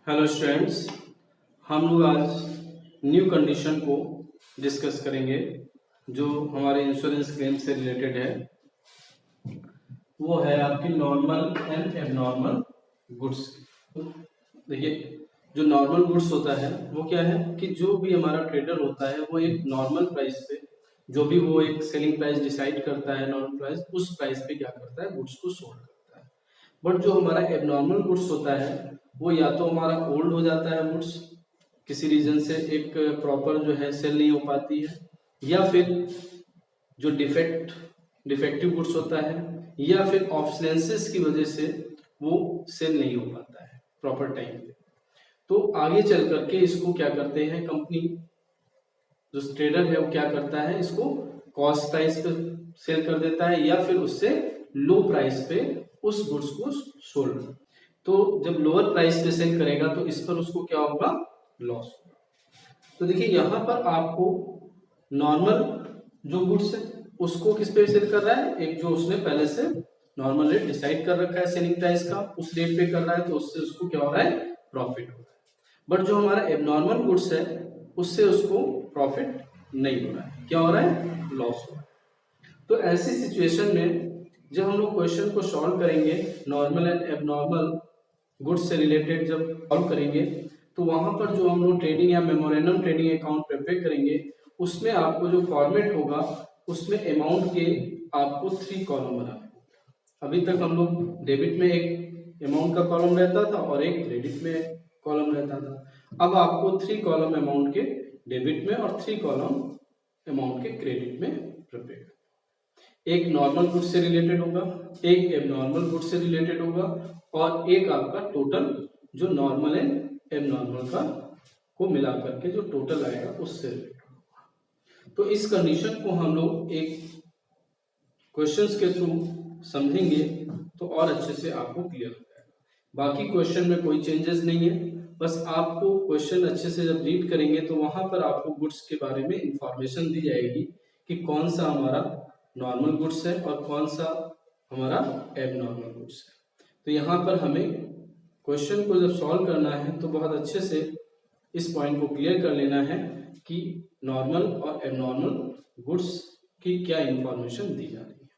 Hello students, हम लोग आज न्यू कंडीशन को डिस्कस करेंगे जो हमारे इंश्योरेंस क्लेम से रिलेटेड है। वो है आपकी नॉर्मल एंड एबनॉर्मल गुड्स। देखिए, जो नॉर्मल गुड्स होता है वो क्या है कि जो भी हमारा ट्रेडर होता है वो एक नॉर्मल प्राइस पे, जो भी वो एक सेलिंग प्राइस डिसाइड करता है, नॉर्मल प्राइस, उस प्राइस पे क्या करता है, गुड्स को सोल्ड करता है। बट जो हमारा एबनॉर्मल गुड्स होता है वो या तो हमारा ओल्ड हो जाता है गुड्स, किसी रीजन से एक प्रॉपर जो है सेल नहीं हो पाती है, या फिर जो डिफेक्टिव गुड्स होता है, या फिर ऑब्सोलेंसेस की वजह से वो सेल नहीं हो पाता है प्रॉपर टाइम पे। तो आगे चल करके इसको क्या करते हैं, कंपनी जो ट्रेडर है वो क्या करता है, इसको कॉस्ट प्राइस पे सेल कर देता है या फिर उससे लो प्राइस पे उस गुड्स को सोल्ड। तो जब लोअर प्राइस पे सेल करेगा तो इस पर उसको क्या होगा, लॉस होगा। तो देखिए यहाँ पर आपको नॉर्मल जो गुड्स है उसको किस पे सेल कर रहा है, एक जो उसने पहले से नॉर्मल रेट डिसाइड कर रखा है सेलिंग प्राइस का, उस रेट पे कर रहा है, तो उससे उसको क्या हो रहा है, प्रॉफिट हो रहा है। बट जो हमारा एबनॉर्मल गुड्स है उससे उसको प्रॉफिट नहीं हो रहा है, क्या हो रहा है, लॉस हो रहा है। तो ऐसी सिचुएशन में जब हम लोग क्वेश्चन को सॉल्व करेंगे, नॉर्मल एंड एबनॉर्मल गुड्स से रिलेटेड जब सॉल्व करेंगे, तो वहां पर जो हम लोग ट्रेडिंग या मेमोरेंडम ट्रेडिंग अकाउंट प्रिपेयर करेंगे, उसमें आपको जो फॉर्मेट होगा उसमें अमाउंट के आपको 3 कॉलम बनाने होंगे। अभी तक हम लोग डेबिट में एक अमाउंट का कॉलम रहता था और एक क्रेडिट में कॉलम रहता था। अब आपको 3 कॉलम अमाउंट के डेबिट में और 3 कॉलम अमाउंट के क्रेडिट में प्रिपेयर, एक नॉर्मल गुड्स से रिलेटेड होगा, एक एबनॉर्मल गुड्स से रिलेटेड होगा, और एक आपका टोटल जो नॉर्मल एंड एबनॉर्मल का को मिला करके जो टोटल आएगा उससे रिलेटेड होगा। तो इस कंडीशन को हम लोग एक क्वेश्चंस के थ्रू समझेंगे तो और अच्छे से आपको क्लियर हो जाएगा। बाकी क्वेश्चन में कोई चेंजेस नहीं है, बस आपको क्वेश्चन अच्छे से जब रीड करेंगे तो वहां पर आपको गुड्स के बारे में इंफॉर्मेशन दी जाएगी कि कौन सा हमारा नॉर्मल गुड्स है और कौन सा हमारा एबनॉर्मल गुड्स है। तो यहाँ पर हमें क्वेश्चन को जब सॉल्व करना है तो बहुत अच्छे से इस पॉइंट को क्लियर कर लेना है कि नॉर्मल और एबनॉर्मल गुड्स की क्या इंफॉर्मेशन दी जा रही है।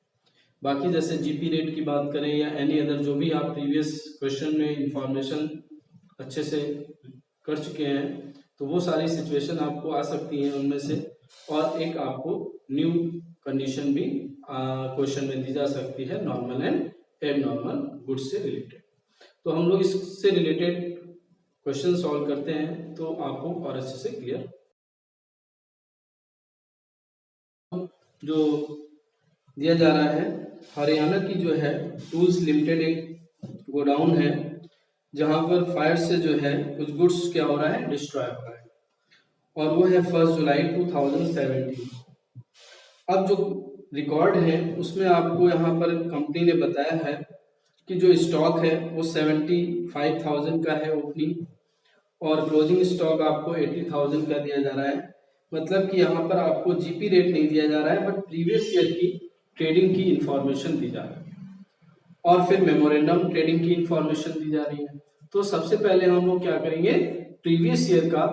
बाकी जैसे जीपी रेट की बात करें या एनी अदर जो भी आप प्रीवियस क्वेश्चन में इंफॉर्मेशन अच्छे से कर चुके हैं, तो वो सारी सिचुएशन आपको आ सकती हैं उनमें से, और एक आपको न्यू कंडीशन भी क्वेश्चन में दी जा सकती है नॉर्मल एंड एबनॉर्मल गुड्स से रिलेटेड। तो हम लोग इससे रिलेटेड क्वेश्चन सॉल्व करते हैं तो आपको और अच्छे से क्लियर। जो दिया जा रहा है, हरियाणा की जो है टूल्स लिमिटेड एक गोडाउन है जहां पर फायर से जो है कुछ गुड्स क्या हो रहा है, डिस्ट्रॉय हो रहा है, और वो है 1 जुलाई 2017। अब जो रिकॉर्ड है उसमें आपको यहाँ पर कंपनी ने बताया है कि जो स्टॉक है वो 75,000 का है ओपनिंग, और क्लोजिंग स्टॉक आपको 80,000 का दिया जा रहा है। मतलब कि यहाँ पर आपको जीपी रेट नहीं दिया जा रहा है, बट प्रीवियस ईयर की ट्रेडिंग की इंफॉर्मेशन दी जा रही है, और फिर मेमोरेंडम ट्रेडिंग की इंफॉर्मेशन दी जा रही है। तो सबसे पहले हम लोग क्या करेंगे, प्रीवियस ईयर का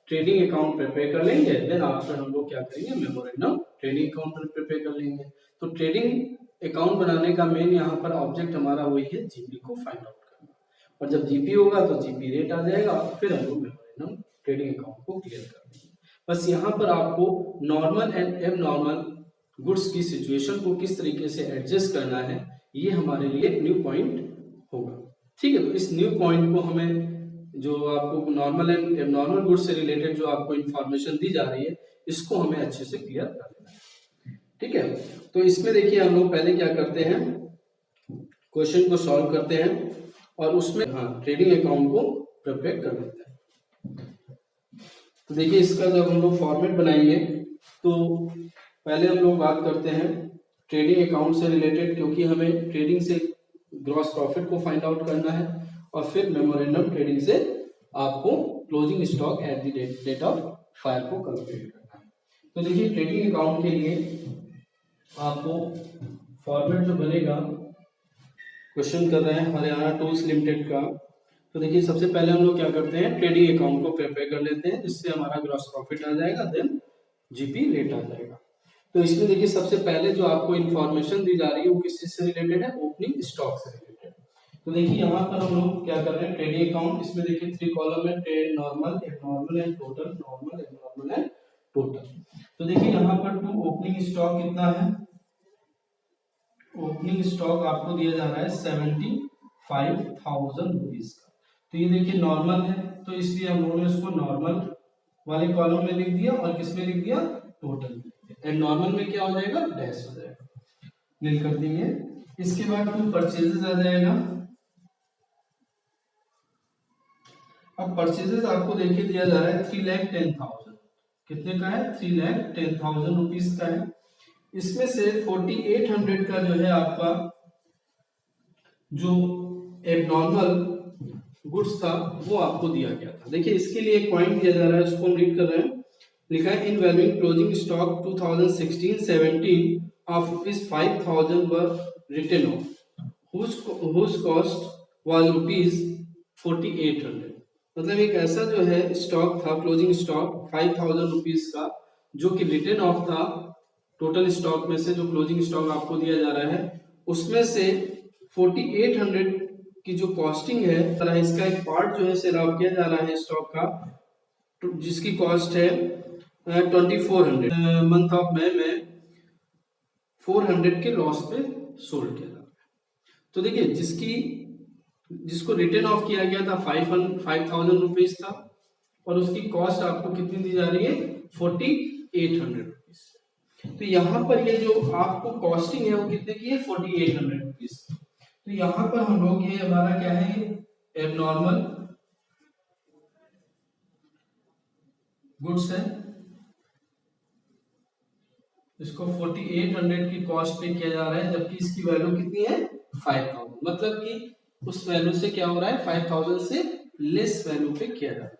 ट्रेडिंग अकाउंट प्रिपेयर कर लेंगे, देन आफ्टर हम लोग क्या करेंगे, मेमोरेंडम ट्रेडिंग अकाउंट प्रिपेयर कर लेंगे। तो ट्रेडिंग अकाउंट बनाने का मेन यहाँ पर ऑब्जेक्ट हमारा वही है, जीपी को फाइंड आउट करना, और जब जीपी होगा तो जीपी रेट आ जाएगा, फिर हम लोग मेमोरेंडम ट्रेडिंग अकाउंट को क्लियर कर देंगे। बस यहाँ पर आपको नॉर्मल एंड एबनॉर्मल गुड्स की सिचुएशन को किस तरीके से एडजस्ट करना है, ये हमारे लिए न्यू पॉइंट होगा। ठीक है, तो इस न्यू पॉइंट को हमें, जो आपको नॉर्मल एंड एबनॉर्मल गुड्स से रिलेटेड जो आपको इंफॉर्मेशन दी जा रही है, इसको हमें अच्छे से क्लियर कर लेना है। ठीक है, तो इसमें देखिए हम लोग पहले क्या करते हैं, क्वेश्चन को सॉल्व करते हैं और उसमें ट्रेडिंग अकाउंट को प्रिपेयर कर लेते हैं। तो देखिए इसका जब हम लोग फॉर्मेट बनाएंगे तो पहले हम लोग बात करते हैं ट्रेडिंग अकाउंट से रिलेटेड, क्योंकि हमें ट्रेडिंग से ग्रॉस प्रॉफिट को फाइंड आउट करना है, और फिर मेमोरेंडम ट्रेडिंग से आपको closing stock at the date of fire को कैलकुलेट करना है। तो देखिए ट्रेडिंग अकाउंट के लिए आपको फॉर्मेट जो बनेगा, क्वेश्चन कर रहे हैं हरियाणा टूल्स लिमिटेड का, तो देखिए सबसे पहले हम लोग क्या करते हैं, ट्रेडिंग अकाउंट को प्रिपेयर कर लेते हैं, जिससे हमारा ग्रॉस प्रॉफिट आ जाएगा, देन जीपी रेट आ जाएगा। तो इसमें देखिए सबसे पहले जो आपको इन्फॉर्मेशन दी जा रही है वो किस चीज से रिलेटेड है, ओपनिंग स्टॉक से रिलेटेड। तो देखिए यहाँ पर हम लोग क्या कर रहे हैं, ट्रेडिंग अकाउंट, इसमें देखिए 3 कॉलम है, trade normal, abnormal and total, normal, abnormal and total. तो देखिए यहाँ पर टू ओपनिंग स्टॉक कितना है, ओपनिंग स्टॉक आपको दिया जा रहा है 75,000 रुपीज का। तो ये देखिए नॉर्मल है, तो इसलिए हम लोगों ने इसको नॉर्मल वाले कॉलम में लिख दिया, और किस में लिख दिया, टोटल में। एंड नॉर्मल में क्या हो जाएगा, डैश हो जाएगा, नील कर देंगे। इसके बाद टू परचेजेस आ जाएगा। अब परचेजेस आपको देखिए दिया जा रहा है 3,10,000, कितने का है, 3,10,000 रुपीज का है। इसमें से 4,800 का जो है आपका जो एबनॉर्मल गुड्स था वो आपको दिया गया था। देखिए इसके लिए एक पॉइंट दिया जा रहा है, उसको हम रीड कर रहे हैं। लिखा है in valuing closing stock 2016-17 of rupees 5,000 were written off whose cost was rupees 4,800। मतलब एक ऐसा जो है स्टॉक था, क्लोजिंग स्टॉक 5,000 रुपीज का, जो कि रिटन ऑफ था टोटल स्टॉक में से। जो क्लोजिंग स्टॉक आपको दिया जा रहा है उसमें से 4,800 की जो कॉस्टिंग है, इसका एक पार्ट जो है सेल ऑफ किया जा रहा है स्टॉक का, जिसकी कॉस्ट है 2,400। मंथ ऑफ मई में 400 के लॉस पे सोल्ड किया जा रहा है। तो देखिए जिसको रिटर्न ऑफ किया गया था 5,000 रुपीज था, और उसकी कॉस्ट आपको कितनी दी जा रही है, 4,800 रुपीज। तो यहाँ पर ये जो आपको कॉस्टिंग है वो कितने की है, 4,800 रुपीज। तो यहाँ पर हम लोग, ये हमारा क्या है, ये एबनॉर्मल गुड्स है, इसको 4,800 की कॉस्ट पे किया जा रहा है, जबकि इसकी वैल्यू कितनी है, 5,000। मतलब कि उस वैल्यू से क्या हो रहा है, 5,000 से लेस वैल्यू पे किया जा रहा है।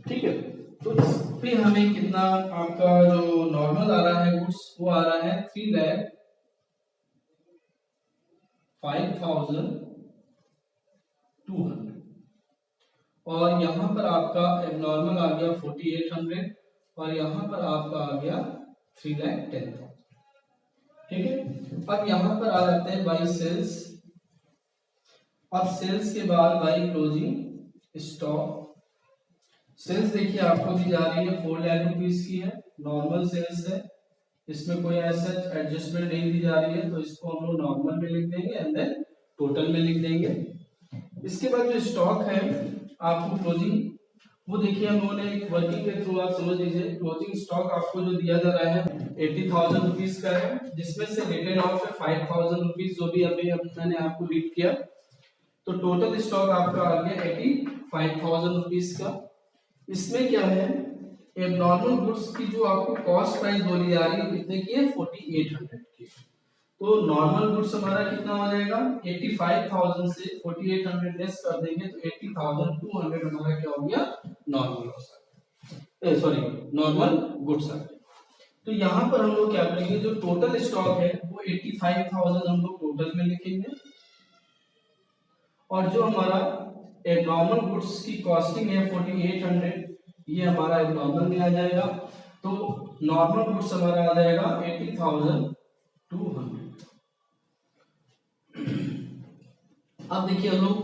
ठीक है, तो इस पे हमें कितना आपका जो नॉर्मल आ रहा है गुड्स, वो आ रहा है 3,05,200, और यहाँ पर आपका एबनॉर्मल आ गया 4,800, और यहाँ पर आपका आ गया 3,10,000। ठीक है, अब यहाँ पर आ जाते हैं बाई सेल्स। अब सेल्स के बाद बाई क्लोजिंग स्टॉक। सेल्स देखिए आपको दी जा रही है 4 लाख रुपीस की है, नॉर्मल सेल्स है, इसमें कोई ऐसा एडजस्टमेंट नहीं दी जा रही है, तो इसको हम लोग नॉर्मल में लिख देंगे एंड देन टोटल में लिख देंगे। इसके बाद जो स्टॉक है आपको क्लोजिंग, वो देखिए हम लोगों ने एक वर्किंग के थ्रू आप समझ लीजिए, क्लोजिंग स्टॉक आपको जो दिया जा रहा है 80,000 रुपीज का है, जिसमें से रिटर्न ऑफ है 5,000 रुपीज, जो भी अभी मैंने आपको रीड किया। तो टोटल स्टॉक आपका आ गया 85,000 रुपीज का। इसमें क्या है, एबनॉर्मल गुड्स की जो आपको कॉस्ट प्राइस बोली जा रही है कितने की है, 4,800 की। तो नॉर्मल गुड्स हमारा कितना हो जाएगा, 85,000 से 4,800 लेस कर देंगे तो 80,200 हमारा क्या हो गया, normal loss, sorry normal goods आ गया। तो यहाँ पर हम लोग क्या करेंगे, जो टोटल स्टॉक है वो 85,000 हम लोग टोटल में लिखेंगे, और जो हमारा एबनॉर्मल गुड्स की कॉस्टिंग है 4,800, ये हमारा एबनॉर्मल में आ जाएगा। तो नॉर्मल गुड्स हमारा आ जाएगा 80,200। अब देखिए हम लोग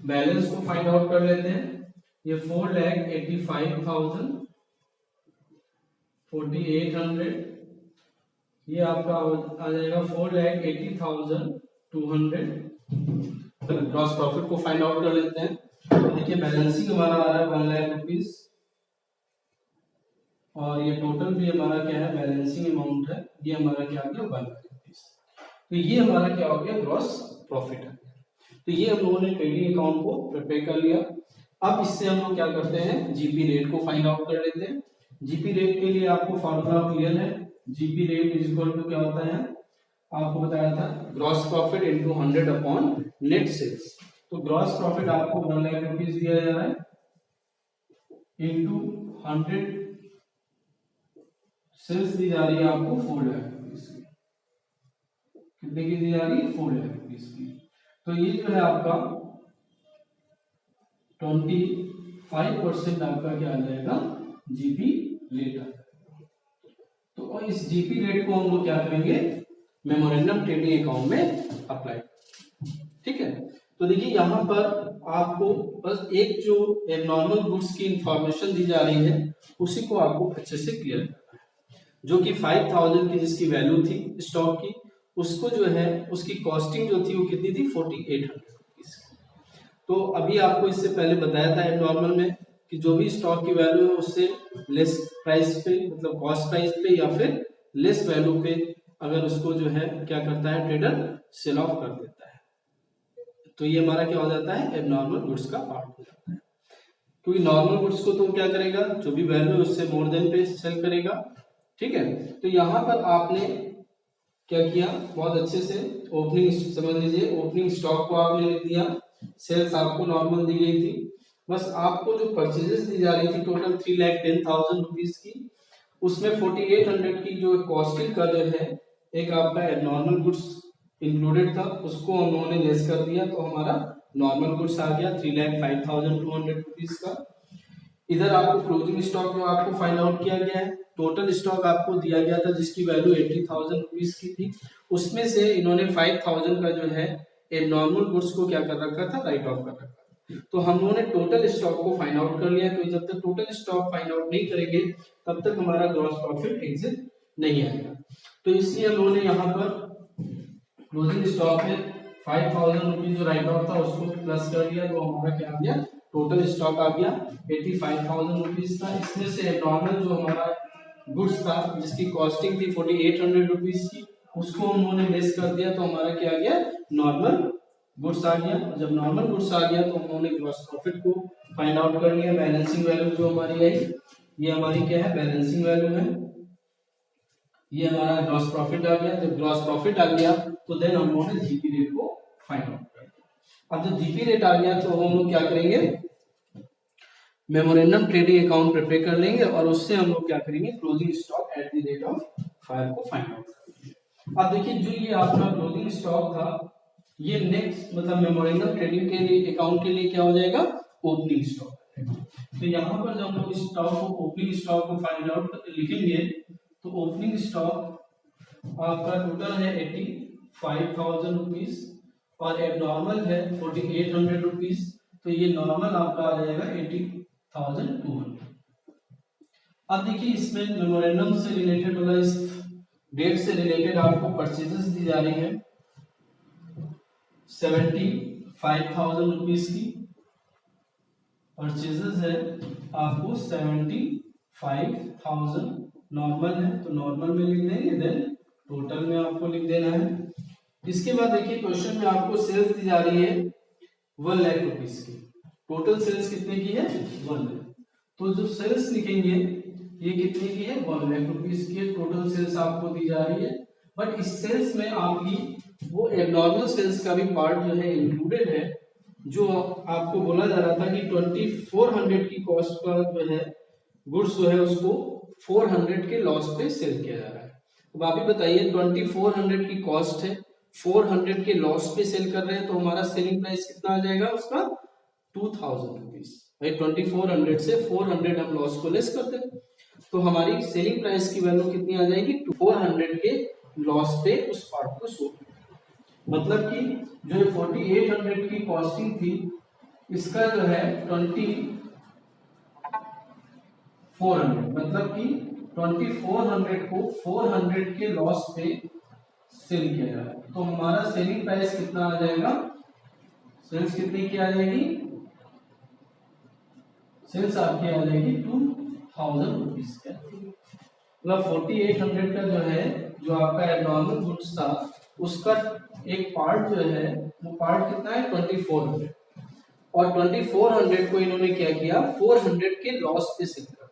बैलेंस को फाइंड आउट कर लेते हैं। ये 4,85,000, 4,800, ये आपका आ जाएगा 4,80,200। ग्रॉस प्रॉफिट को फाइंड आउट कर लेते हैं। तो देखिए बैलेंसिंग हमारा आ रहा है 1 लाख रुपीज, और ये टोटल भी हमारा क्या है, बैलेंसिंग अमाउंट है, ये हमारा क्या आ गया, 1 लाख रुपीज। तो ये हमारा क्या हो गया, ग्रॉस प्रॉफिट है। तो ये हम लोगों ने ट्रेडिंग अकाउंट को प्रिपेयर कर लिया। अब इससे हम लोग क्या करते हैं, जीपी रेट को फाइंड आउट कर लेते हैं। जीपी रेट के लिए आपको फॉर्मूला क्लियर है, GP rate is equal to क्या होता है, आपको बताया था, gross profit into 100 upon net sales. तो ग्रॉस प्रॉफिट आपको 1 लाख रुपीज दिया जा रहा है, इनटू 100 सेल्स दी जा रही है आपको 4 लाख रुपीज की। कितने की दी जा रही है, 4 लाख रुपीज की। तो ये जो है आपका 25% आपका क्या आ जाएगा, जीपी रेट आ जाएगा। तो इस जीपी रेट को हम लोग क्या करेंगे, मेमोरेंडम ट्रेडिंग अकाउंट में अप्लाई। ठीक है, तो देखिए यहाँ पर आपको बस एक जो एबनॉर्मल गुड्स की इंफॉर्मेशन दी जा रही है उसी को आपको अच्छे से क्लियर करना है। जो कि 5000 की जिसकी वैल्यू थी स्टॉक की, उसको जो है उसकी कॉस्टिंग जो थी वो कितनी थी, 4800 रुपीज। तो अभी आपको इससे पहले बताया था एबनॉर्मल में कि जो भी स्टॉक की वैल्यू है उससे लेस प्राइस पे, मतलब कॉस्ट प्राइस पे या फिर लेस वैल्यू पे अगर उसको जो है क्या करता है, ट्रेडर सेल ऑफ कर देता है, तो ये हमारा क्या हो जाता है, एबनॉर्मल गुड्स का पार्ट हो जाता है। क्योंकि नॉर्मल गुड्स को तो क्या करेगा, जो भी वैल्यू है उससे मोर देन पे सेल करेगा। ठीक है, तो यहाँ पर आपने क्या किया, बहुत अच्छे से ओपनिंग समझ लीजिए, ओपनिंग स्टॉक को आपने लिख दिया, सेल्स आपको नॉर्मल दी गई थी, बस आपको जो परचेजेस दी जा रही थी टोटल 3,10,000 रुपीज की, उसमें 4800 की जो कॉस्टिंग का जो है एक आपका एबनॉर्मल गुड्स इंक्लूडेड था, उसको हम लोगों ने लेस कर दिया, तो हमारा नॉर्मल गुड्स आ गया 3,05,200 रुपीज का। इधर आपको क्लोजिंग स्टॉक जो आपको फाइंड आउट किया गया है, टोटल स्टॉक आपको दिया गया था जिसकी वैल्यू 80,000 रुपीज की थी, उसमें से इन्होंने 5,000 का जो है एबनॉर्मल गुड्स को क्या कर रखा था, राइट ऑफ कर रखा था। तो हम लोगों ने टोटल स्टॉक को फाइंड आउट कर लिया, तो जब तक टोटल स्टॉक फाइंड आउट नहीं करेंगे तब तक हमारा ग्रॉस प्रॉफिट एग्जिट नहीं आएगा। तो इसलिए हम लोगों ने यहाँ पर क्लोजिंग स्टॉक में 5,000 रुपीज जो राइट ऑफ था उसको प्लस कर दिया, तो हमारा क्या आ गया, टोटल स्टॉक आ गया 85,000 रुपीज का। इसमें से नॉर्मल जो हमारा गुड्स था जिसकी कॉस्टिंग थी 4800 रुपीज की, उसको उन्होंने लेस कर दिया, तो हमारा क्या आ गया, नॉर्मल गुड्स आ गया। जब नॉर्मल गुड्स आ गया तो उन्होंने ग्रॉस प्रॉफिट को फाइंड आउट कर लिया। बैलेंसिंग वैल्यू जो हमारी आई, ये हमारी क्या है, बैलेंसिंग वैल्यू है, ये हमारा ग्रॉस प्रॉफिट आ गया। जब ग्रॉस प्रॉफिट आ गया तो देन हम लोगों ने जीपी रेट को फाइंड आउट कर दिया। अब जब जीपी रेट आ गया तो हम लोग क्या करेंगे, मेमोरेंडम ट्रेडिंग अकाउंट प्रिपेयर कर लेंगे और उससे हम लोग क्या करेंगे, closing stock at the rate of fire को फाइंड आउट करेंगे। अब देखिए जो ये आपका क्लोजिंग स्टॉक था, ये नेक्स्ट मतलब मेमोरेंडम ट्रेडिंग के लिए अकाउंट के लिए क्या हो जाएगा, ओपनिंग स्टॉक। तो यहाँ पर जब हम लोग स्टॉक को ओपनिंग स्टॉक को फाइंड आउट लिखेंगे तो ओपनिंग स्टॉक आपका टोटल है 85,000 रुपीज और एबनॉर्मल है 4800 रुपीज, तो ये नॉर्मल आपका आ जाएगा 80,200। अब देखिए इसमें मेमोरेंडम से रिलेटेड वाला, इस डेट से रिलेटेड आपको परचेजेस दी जा रही है 75,000 रुपीज की परचेजेस है आपको 75,000, नॉर्मल है तो नॉर्मल में लिख देंगे, देन टोटल में आपको लिख देना है। इसके बाद देखिए क्वेश्चन में आपको सेल्स दी जा रही है 1 लाख रुपीस की, टोटल सेल्स कितने की है, 1 लाख। तो जो सेल्स लिखेंगे ये कितने की है, 1 लाख रुपीस की टोटल सेल्स आपको दी जा रही है। बट इस सेल्स में आपकी वो एबनॉर्मल सेल्स का भी पार्ट जो है इंक्लूडेड है, जो आपको बोला जा रहा था कि 2400 की कॉस्ट पर जो है गुड्स जो है उसको 400 के लॉस पे सेल किया जा रहा है। अब आप ही बताइए 2400 की कॉस्ट है, 400 के लॉस पे सेल कर रहे हैं, तो हमारा सेलिंग प्राइस कितना आ जाएगा उसका, 2000 रुपीज। भाई 2400 से 400 हम लॉस को लेस कर दें तो हमारी सेलिंग प्राइस की वैल्यू कितनी आ जाएगी, 400 के लॉस पे उस पार्ट को सोल्व। मतलब कि जो 4800 की कॉस्टिंग थी इसका जो है 2400, मतलब कि 2400 को 400 के लॉस पे सेल किया जा रहा है, तो हमारा सेलिंग प्राइस कितना आ जाएगा, सेल्स कितनी की आ जाएगी, सेल्स आपकी आ जाएगी 2000 रुपीज का। मतलब 4800 का जो है, जो आपका एबनॉर्मल गुड्स था उसका एक पार्ट जो है वो पार्ट कितना है 2400, और 2400 को इन्होंने क्या किया, 400 के लॉस पे सेल कर दिया।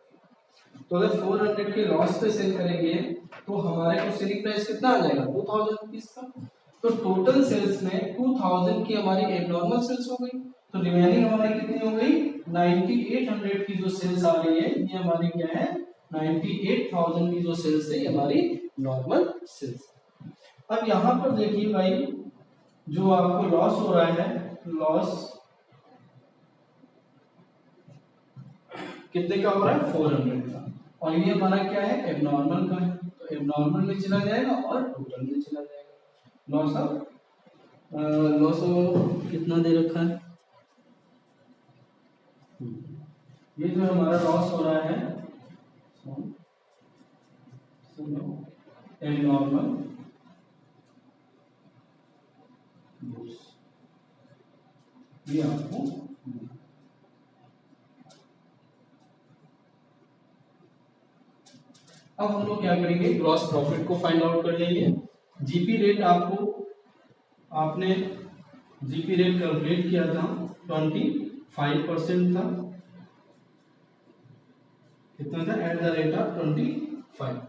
तो अगर 400 के लॉस पे सेल करेंगे तो हमारे को सेलिंग प्राइस कितना आ जाएगा, 2000 रुपीज का। तो टोटल सेल्स में 2000 की हमारी एबनॉर्मल सेल्स हो गई, तो रिमेनिंग हमारी कितनी हो गई, 9800 की जो सेल्स आ रही है ये हमारी क्या है, 98,000 की जो सेल्स है ये हमारी नॉर्मल सेल्स। अब यहाँ पर देखिए भाई, जो आपको लॉस हो रहा है, लॉस कितने का हो रहा है 400 का, और ये हमारा क्या है एबनॉर्मल का है, तो एबनॉर्मल में चला जाएगा और टोटल में चला जाएगा। लॉस ऑफ कितना दे रखा है, ये जो हमारा लॉस हो रहा है एबनॉर्मल गुड्स, ये आपको अब हम लोग क्या करेंगे ग्रॉस प्रॉफिट को फाइंड आउट कर लेंगे। जीपी रेट आपने जीपी रेट कैलकुलेट किया था 25% था, कितना था एट द रेट ऑफ 25%।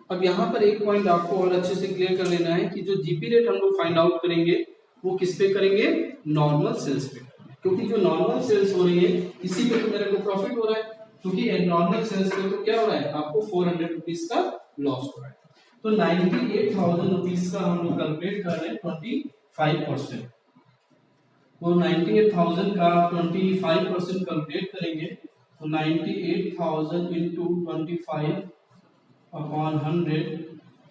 अब यहाँ पर एक पॉइंट आपको और अच्छे से क्लियर कर लेना है कि जो जीपी रेट हम लोग फाइंड आउट करेंगे वो किस पे करेंगे, नॉर्मल सेल्स पे, क्योंकि जो नॉर्मल सेल्स हो रही है इसी पे तो मेरे को प्रॉफिट हो रहा है, क्योंकि नॉर्मल सेल्स पे तो क्या हो रहा है आपको 400 रुपीज का लॉस हो रहा है। तो 98,000 रुपीज का हम लोग कैलकुलेट कर रहे हैं 25%, तो 98,000 का 25% कैलकुलेट करेंगे तो 98,000 इंटू 25 अपॉन 100,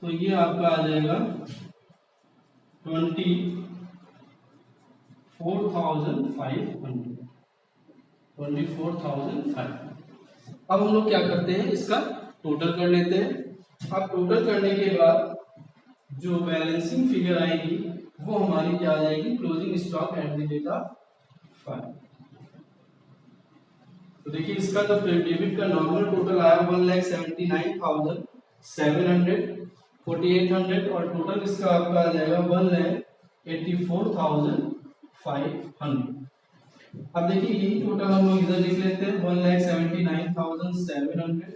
तो ये आपका आ जाएगा 24,500। अब हम लोग क्या करते हैं इसका टोटल कर लेते हैं। अब टोटल करने के बाद जो बैलेंसिंग फिगर आएगी वो हमारी क्या आ जाएगी, closing stock at the date of 5। तो देखिए इसका जो डेबिट का नॉर्मल टोटल आया 1,79,700 4800, और टोटल इसका आपका आ जाएगा 1,84,500। अब देखिए यही टोटल हम लोग इधर लिख लेते हैं 1,79,700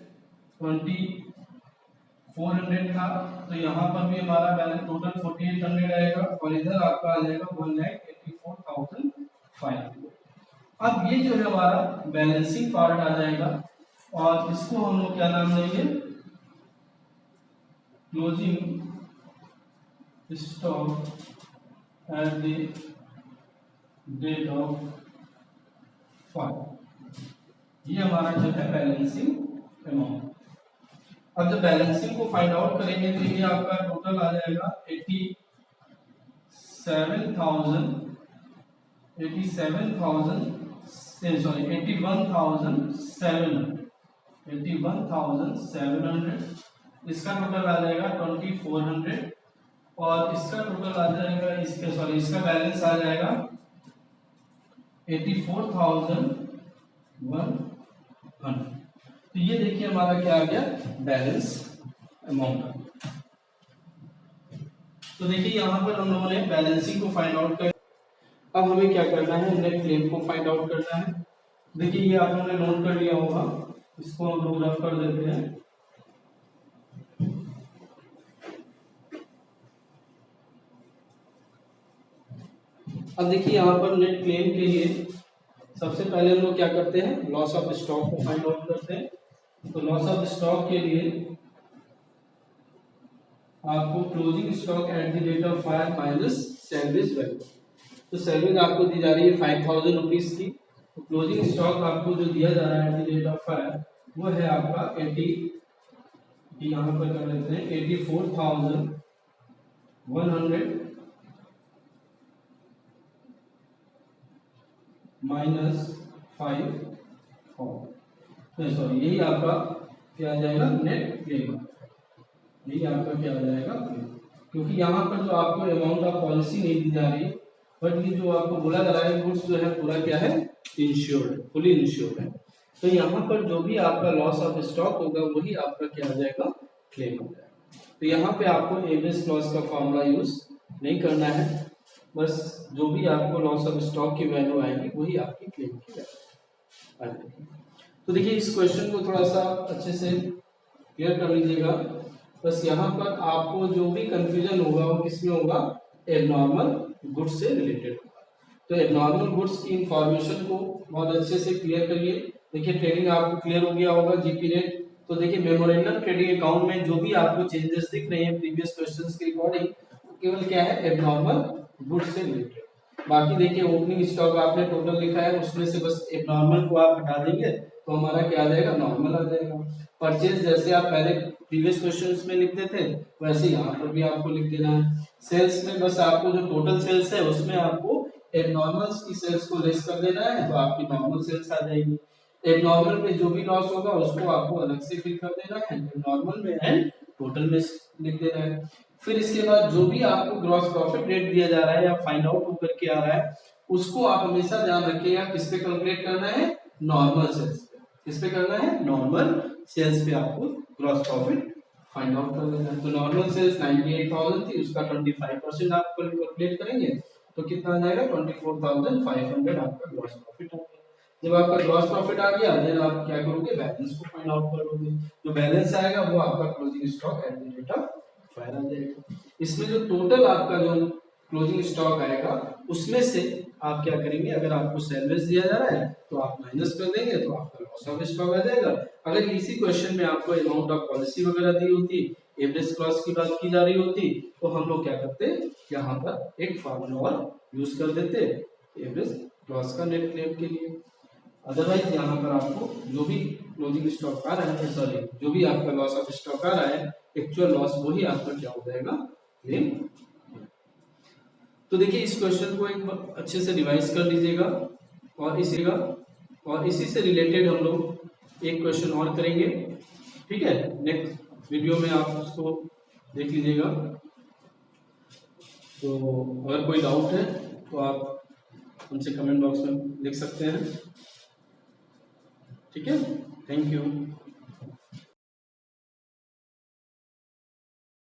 2400 था, तो यहाँ पर भी हमारा बैलेंस टोटल 4800 आएगा, और इधर आपका आ जाएगा 1,84,500। अब ये जो है हमारा बैलेंसिंग पार्ट आ जाएगा, और इसको हम लोग क्या नाम देंगे, closing stock at the date of 5। ये हमारा जो है बैलेंसिंग अमाउंट। अब जब बैलेंसिंग को फाइंड आउट करेंगे तो ये आपका टोटल आ जाएगा 81,700, इसका टोटल आ जाएगा 2400, और इसका टोटल आ जाएगा इसका बैलेंस आ जाएगा 84,100। तो ये देखिए हमारा क्या आ गया बैलेंस अमाउंट। तो देखिए यहाँ पर हम लोगों ने बैलेंसिंग को फाइंड आउट कर, अब हमें क्या करना है नेट क्लेम को फाइंड आउट करना है। देखिए ये आप लोगों ने नोट कर लिया होगा, इसको हम लोग रफ कर देते हैं। अब देखिए यहाँ पर नेट क्लेम के लिए सबसे पहले हम लोग क्या करते हैं लॉस ऑफ स्टॉक को फाइंड आउट करते हैं। तो लॉस ऑफ स्टॉक के लिए आपको closing stock at the date of 5 minus salaries value, तो सैलरी आपको दी जा रही है 5,000 रुपीज की, तो क्लोजिंग स्टॉक आपको जो दिया जा रहा है एट द डेट ऑफ 5 वो है आपका 80, यहाँ पर कर लेते हैं 84,100 माइनस 5, सॉरी यही आपका क्या आ जाएगा नेट क्लेम, यही आपका क्या आ जाएगा, क्योंकि यहाँ पर जो आपको अमाउंट ऑफ पॉलिसी नहीं दी जा रही है, बट ये जो आपको बोला जा रहा है गुड्स जो है पूरा क्या है इंश्योर्ड, फुली इंश्योर्ड है। तो यहाँ पर जो भी आपका लॉस ऑफ स्टॉक होगा वही आपका क्या आ जाएगा क्लेम हो जाएगा। तो यहाँ पे आपको एवरेज लॉस का फॉर्मूला यूज नहीं करना है, बस जो भी आपको लॉस ऑफ स्टॉक की वैल्यू आएगी वही आपकी क्लेम की वैल्यू आएगी। तो देखिए इस क्वेश्चन को थोड़ा सा अच्छे से क्लियर कर लीजिएगा, बस यहाँ पर आपको जो भी कंफ्यूजन होगा वो किसमें होगा, एबनॉर्मल गुड्स से रिलेटेड होगा। तो एबनॉर्मल गुड्स की इंफॉर्मेशन को बहुत अच्छे से क्लियर करिए। देखिए ट्रेडिंग आपको क्लियर हो गया होगा जीपी रेट। तो देखिए मेमोरेंडम ट्रेडिंग अकाउंट में जो भी आपको चेंजेस दिख रहे हैं प्रीवियस क्वेश्चंस के रिकॉर्डिंग केवल क्या है एबनॉर्मल गुड्स से रिलेटेड। बाकी देखिए ओपनिंग स्टॉक आपने टोटल लिखा है उसमें से बस एबनॉर्मल को आप हटा देंगे तो हमारा क्या आ जाएगा, नॉर्मल आ जाएगा। परचेज जैसे आप पहले प्रीवियस क्वेश्चंस में लिखते थे वैसे यहाँ पर भी आपको लिख देना है। सेल्स में बस आपको जो टोटल सेल्स है उसमें आपको एबनॉर्मल की सेल्स को लेस कर देना है, तो आपकी नॉर्मल सेल्स आ जाएगी। एबनॉर्मल में जो भी लॉस होगा उसको आपको अलग से फिल कर देना है, नॉर्मल में एंड टोटल में लिख देना है। फिर इसके बाद जो भी आपको ग्रॉस प्रॉफिट रेट दिया जा रहा है या फाइंड आउट होकर के आ रहा है उसको आप हमेशा ध्यान रखिएगा किस पे कैलकुलेट करना है, नॉर्मल सेल्स पे। किस पे करना है, नॉर्मल सेल्स पे आपको ग्रॉस प्रॉफिट फाइंड आउट कर देना है। तो नॉर्मल सेल्स 98,000 थी, उसका 25% आप कैलकुलेट करेंगे तो कितना आ जाएगा, 24,500 आपका ग्रॉस प्रॉफिट आ गया। जब आपका ग्रॉस प्रॉफिट आ गया देन आप क्या करोगे, बैलेंस को फाइंड आउट करोगे। जो बैलेंस आएगा वो आपका closing stock at the rate of fire आ जाएगा। इसमें जो टोटल आपका जो क्लोजिंग स्टॉक आएगा उसमें से आप क्या करेंगे, अगर आपको सेल्वेज दिया जा रहा है तो आप माइनस कर देंगे तो आपका लॉस ऑफ स्टॉक आ जाएगा। अगर इसी क्वेश्चन में आपको अमाउंट ऑफ पॉलिसी वगैरह दी होती, एवरेज क्लॉज की बात की जा रही होती तो हम लोग क्या करते, यहाँ पर एक फार्मूला और यूज कर देते एवरेज क्लॉज का नेट क्लेम के लिए। अदरवाइज यहाँ पर आपको जो भी क्लोजिंग स्टॉक आ रहा है, सॉरी जो भी आपका लॉस ऑफ स्टॉक आ रहा है, एक्चुअल लॉस वही आपका क्या हो जाएगा, क्लेम। तो देखिए इस क्वेश्चन को एक बार अच्छे से रिवाइज कर लीजिएगा और इसी से रिलेटेड हम लोग एक क्वेश्चन और करेंगे, ठीक है। नेक्स्ट वीडियो में आप उसको देख लीजिएगा। तो अगर कोई डाउट है तो आप हमसे कमेंट बॉक्स में लिख सकते हैं, ठीक है। Thank you.